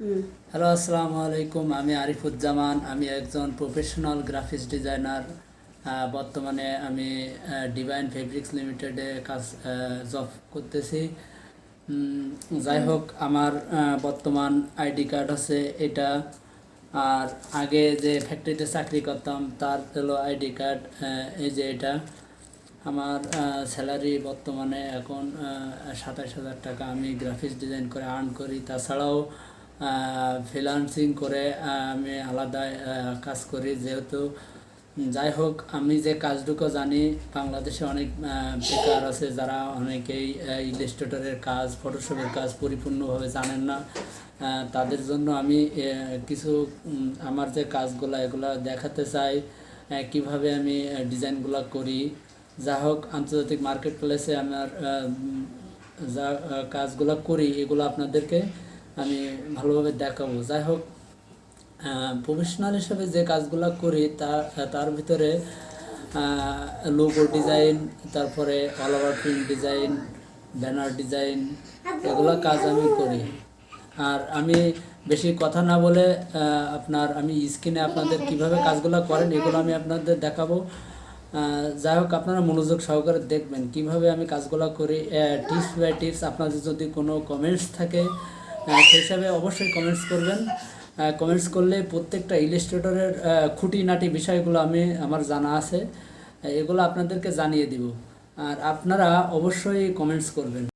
Hello, আসসালামু আলাইকুম। আমি আরিফুজ্জামান। আমি একজন প্রফেশনাল গ্রাফিক্স ডিজাইনার। বর্তমানে আমি ডিভাইন ফেব্রিক্স লিমিটেডে জব করতেছি। যাই হোক, আমার বর্তমান আইডি কার্ড আছে এটা। আর আগে যে ফ্যাক্টরিতে চাকরি করতাম তার হলো আইডি কার্ড, এই যে এটা। আমার স্যালারি বর্তমানে এখন 27,000 টাকা। আমি গ্রাফিক্স ডিজাইন করে আর্ন করি। তাছাড়াও ফ্রিল্যান্সিং করে আমি আলাদা কাজ করি। যেহেতু যাই হোক, আমি যে কাজটুকু জানি, বাংলাদেশে অনেক বেকার আছে যারা অনেকেই ইলাস্ট্রেটরের কাজ, ফটোশপের কাজ পরিপূর্ণভাবে জানেন না। তাদের জন্য আমি কিছু আমার যে কাজগুলো এগুলো দেখাতে চাই, কিভাবে আমি ডিজাইনগুলো করি। যা হোক, আন্তর্জাতিক মার্কেট প্লেসে আমার যা কাজগুলো করি এগুলো আপনাদেরকে আমি ভালোভাবে দেখাবো। যাই হোক, প্রফেশনাল হিসেবে যে কাজগুলো করি তার ভিতরে লোগো ডিজাইন, তারপরে all over print design, banner design, এগুলো কাজ আমি করি। আর আমি বেশি কথা না বলে আমি স্ক্রিনে আপনাদের কিভাবে কাজগুলো করেন এগুলো আমি আপনাদের দেখাবো। যাই হোক, আপনারা মনোযোগ সহকারে দেখবেন কিভাবে আমি কাজগুলো করি। টিপস বাই টিপস, আপনাদের যদি কোনো কমেন্টস থাকে সেই হিসাবে অবশ্যই কমেন্টস করবেন। কমেন্টস করলে প্রত্যেকটা ইলাস্ট্রেটরের খুঁটিনাটি বিষয়গুলো আমার জানা আছে, এগুলো আপনাদেরকে জানিয়ে দিব। আর আপনারা অবশ্যই কমেন্টস করবেন।